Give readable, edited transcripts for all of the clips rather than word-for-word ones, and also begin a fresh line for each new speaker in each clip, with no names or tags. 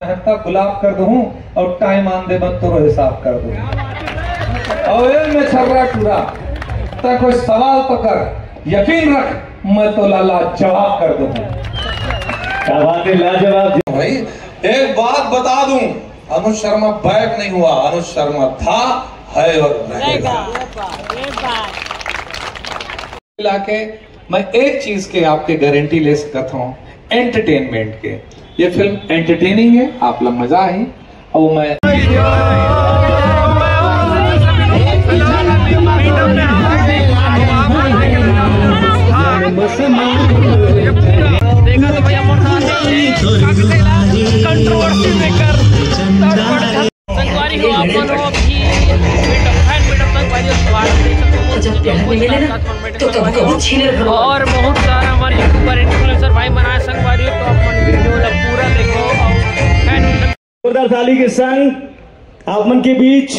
गुलाब कर दूं और टाइम आन दे बन तो हिसाब कर दूं और ये मैं छर्रा टूरा तो कोई सवाल तो कर, यकीन रख मैं तो लाला जवाब कर दूंगा।
क्या बात है, लाजवाब
भाई। एक बात बता दूं, अनुज शर्मा बैक नहीं हुआ, अनुज शर्मा था, है और रहेगा। लाके मैं एक चीज के आपके गारंटी ले सकता हूँ, एंटरटेनमेंट के। ये फिल्म एंटरटेनिंग है, आप लोग मजा आई। और मैं
देखा तो भैया कंट्रोवर्सी लेकर संगवारी हो आप मन हो भी और बहुत सारा हमारे यूट्यूबर इन्फ्लुएंसर भाई बनाए संगवारी, तो अपन वीडियो पूरा देखो।
जोरदार ताली के संग आप मन के बीच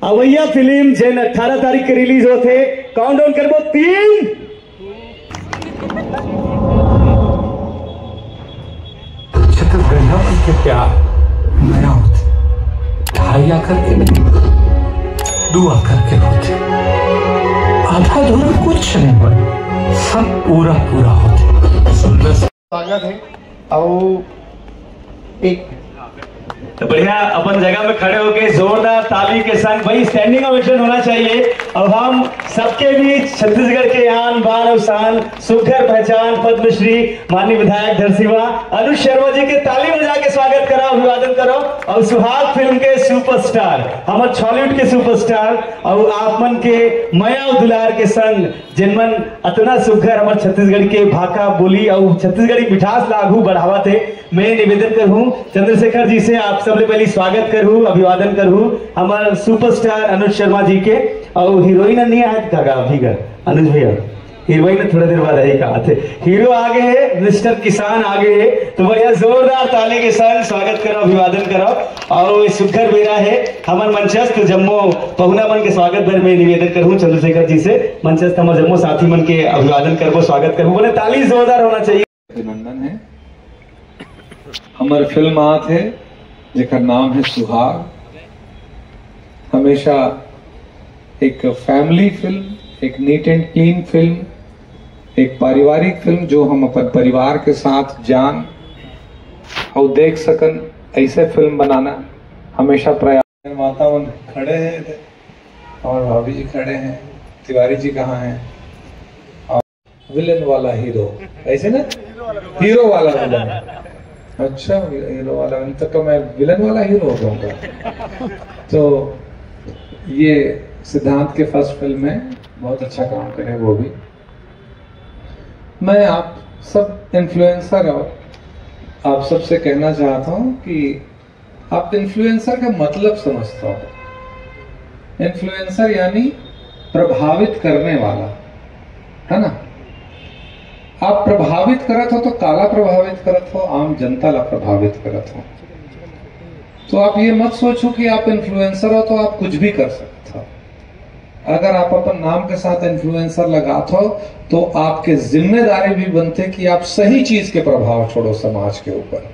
अवैया फिल्म जैन 18 तारीख के रिलीज होते। काउंटडाउन करबो 3
छत्तीसगढ़िया के प्यार नया होते, ढाई आकर के नहीं, दुआ करके होते, आधा अधूरा कुछ नहीं बने, सब पूरा पूरा होते। सुंदर स्वागत है। और एक
तो बढ़िया अपन जगह में खड़े होके जोरदार ताली के संग भाई स्टैंडिंग ओवेशन होना चाहिए। अब हम सबके बीच छत्तीसगढ़ के आन बान और शान सुघर पहचान पद्मश्री माननीय विधायक धरसीवा अनुज शर्मा जी के ताली बजा के स्वागत करो, अभिवादन करो। और सुहाग फिल्म के सुपरस्टार, हमारे बॉलीवुड के सुपरस्टार और आप मन के मया दुलार के संग जिनमन अतना सुघर हमारे छत्तीसगढ़ के भाषा बोली और छत्तीसगढ़ी मिठास लागू बढ़ावा थे। मैं निवेदन करूं चंद्रशेखर जी से, आप सबसे पहले स्वागत करूं, अभिवादन करूं हमारे सुपरस्टार अनुज शर्मा जी के। और हीरोइन नहीं आए का अभी का अनुज भैया, हीरोइन थोड़ा देर बाद आई कहा थे, हीरो आगे है, मिस्टर किसान आगे है। तो भैया जोरदार ताली के साथ स्वागत करो, अभिवादन करो। और सुखर बेरा है हमारे मंचस्थ जम्मो पहुना मन के स्वागत भर में निवेदन करूं चंद्रशेखर जी से, मंचस्थ हमारे जम्मो साथी मन के अभिवादन करबो, स्वागत करबो। बोले ताली जोरदार होना चाहिए।
अभिनंदन है। हमारे फिल्म आत है जिसका नाम है सुहाग। हमेशा एक फैमिली फिल्म, एक नीट एंड क्लीन फिल्म, एक पारिवारिक फिल्म जो हम अपन परिवार के साथ जान और देख सकन, ऐसे फिल्म बनाना हमेशा प्रयास। माता खड़े हैं और भाभी जी खड़े हैं, तिवारी जी कहाँ हैं, और विलन वाला हीरो, ऐसे ना हीरो वाला विलन। अच्छा हीरो वाला विलन, तो मैं विलन वाला हीरो हो जाऊंगा। तो ये सिद्धांत के फर्स्ट फिल्म में बहुत अच्छा काम करे वो भी। मैं आप सब इन्फ्लुएंसर और आप सबसे कहना चाहता हूं कि आप इन्फ्लुएंसर का मतलब समझता हो। इन्फ्लुएंसर यानी प्रभावित करने वाला, है ना। आप प्रभावित करत हो तो काला प्रभावित करत हो, आम जनता ला प्रभावित करत हो। तो आप ये मत सोचो कि आप इन्फ्लुएंसर हो तो आप कुछ भी कर सकते हो। अगर आप अपन नाम के साथ इन्फ्लुएंसर लगाते हो तो आपके जिम्मेदारी भी बनते कि आप सही चीज के प्रभाव छोड़ो समाज के ऊपर,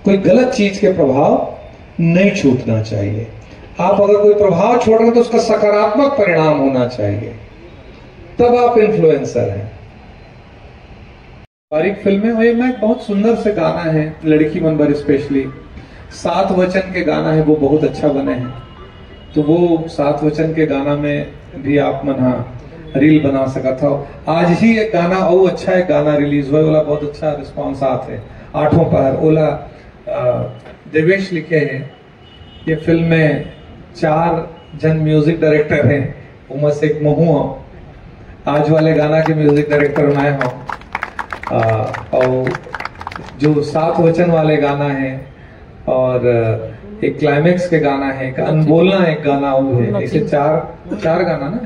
कोई गलत चीज के प्रभाव नहीं छूटना चाहिए। आप अगर कोई प्रभाव छोड़ रहे हो तो उसका सकारात्मक परिणाम होना चाहिए, तब आप इन्फ्लुएंसर हैं। पारिक फिल्म में बहुत सुंदर से गाना है, लड़की मनबर स्पेशली 7 वचन के गाना है, वो बहुत अच्छा बने हैं। तो वो 7 वचन के गाना में भी आप मना रील बना सका था। आज ही एक गाना और अच्छा एक गाना रिलीज हुआ, वाला बहुत अच्छा रिस्पांस आते है। 8वां पहर ओला देवेश लिखे हैं। ये फिल्म में 4 जन म्यूजिक डायरेक्टर हैं, उनमें से एक महू आज वाले गाना के म्यूजिक डायरेक्टर मैं हूँ। और जो 7 वचन वाले गाना है और एक क्लाइमेक्स के गाना है, एक अनबोलना एक गाना वो है। इसे चार गाना ना,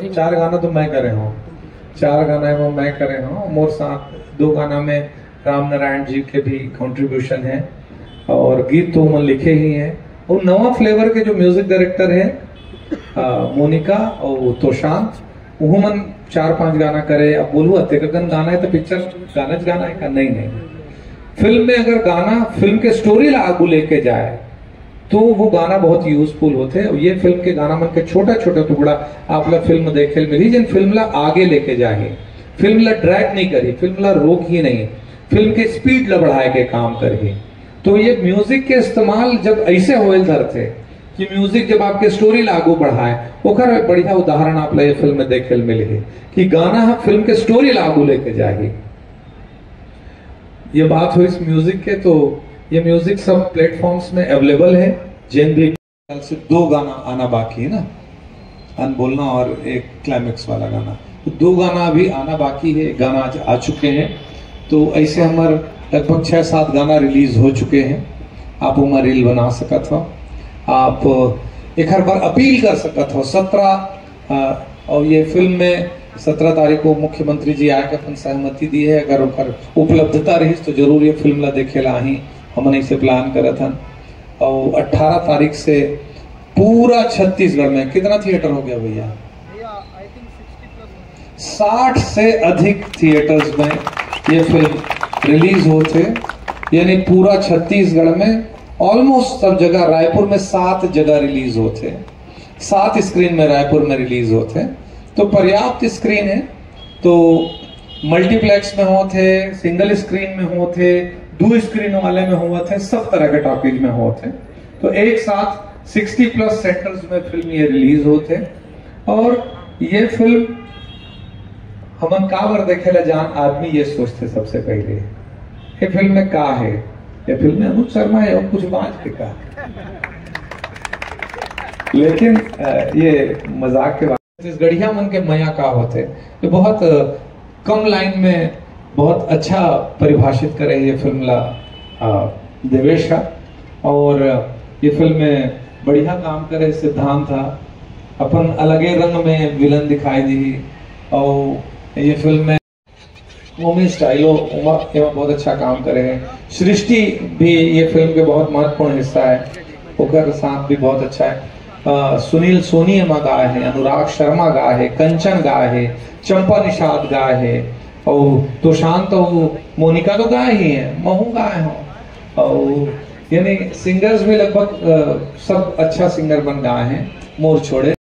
चार गाना तो मैं करे हूँ, 4 गाना है वो मैं करे हूँ। मोर साथ 2 गाना में राम नारायण जी के भी कंट्रीब्यूशन है और गीत तो मन लिखे ही हैं। और नवा फ्लेवर के जो म्यूजिक डायरेक्टर है मोनिका और तोशांत, वो मन 4-5 गाना करे। अब बोलू अत्यगन गाना है तो पिक्चर गाना है का नहीं। फिल्म में अगर गाना फिल्म के स्टोरी लागू लेके जाए तो वो गाना बहुत यूजफुल होते हैं। ये फिल्म के गाना मन के छोटा छोटा टुकड़ा आप लोग फिल्म देखे मिली जिन फिल्म ला आगे लेके जाए, फिल्म ला ड्रैग नहीं करी, फिल्म ला रोक ही नहीं, फिल्म के स्पीड ला बढ़ाए के काम करी। तो ये म्यूजिक के इस्तेमाल जब ऐसे होल धरते कि म्यूजिक जब आपके स्टोरी लागू बढ़ाए, ओकर बढ़िया उदाहरण आप ये फिल्म में देखे मिले कि गाना हम फिल्म के स्टोरी लागू लेके जाए। ये बात हुई इस म्यूजिक के, तो ये म्यूजिक सब प्लेटफॉर्म्स में अवेलेबल है। जिन भी से 2 गाना आना बाकी है ना, अनबोलना और एक क्लाइमेक्स वाला गाना, तो 2 गाना अभी आना बाकी है, गाना आज आ चुके हैं। तो ऐसे हमारे लगभग 6-7 गाना रिलीज हो चुके हैं। आप उमा रील बना सकत हो, आप एक हर बार अपील कर सकत हो। 17 और ये फिल्म में 17 तारीख को मुख्यमंत्री जी आके अपन सहमति दी है। अगर ओकर उपलब्धता रही तो जरूर ये फिल्म ला देखे ला ही हमने इसे प्लान करा था। और 18 तारीख से पूरा छत्तीसगढ़ में कितना थिएटर हो गया भैया? 60 से अधिक थिएटर्स में ये फिल्म रिलीज होते, यानी पूरा छत्तीसगढ़ में ऑलमोस्ट सब जगह। रायपुर में 7 जगह रिलीज होते, 7 स्क्रीन में रायपुर में रिलीज होते, तो पर्याप्त स्क्रीन है। तो मल्टीप्लेक्स में होते, सिंगल स्क्रीन में होते, 2 स्क्रीन वाले में होते, सब तरह के टॉकीज में होते। तो एक साथ 60+ सेंटर्स में फिल्म ये रिलीज होते। और ये फिल्म हमन का बार देखे ला जान आदमी ये सोचते सबसे पहले ये फिल्म में का है, ये फिल्म में अनुज शर्मा है और कुछ बात के का। लेकिन ये मजाक के बात, छत्तीसगढ़िया मन के मया का होते, ये बहुत कम लाइन में बहुत अच्छा परिभाषित करे ये फिल्म ला देवेश का। और ये फिल्म में बढ़िया काम करे सिद्धांत था, अपन अलगे रंग में विलन दिखाई दी। और ये फिल्म में ओमी स्टाइलो उमा एवं बहुत अच्छा काम करे हैं। सृष्टि भी ये फिल्म के बहुत महत्वपूर्ण हिस्सा है, ओकर साथ भी बहुत अच्छा है। सुनील सोनी एमा गाए हैं, अनुराग शर्मा गाए है, कंचन गाए है, चंपा निषाद गाए है, और तुषांत और मोनिका तो गाए ही हैं, महू गाए हो। और यानी सिंगर्स भी लगभग सब अच्छा सिंगर बन गाए हैं, मोर छोड़े।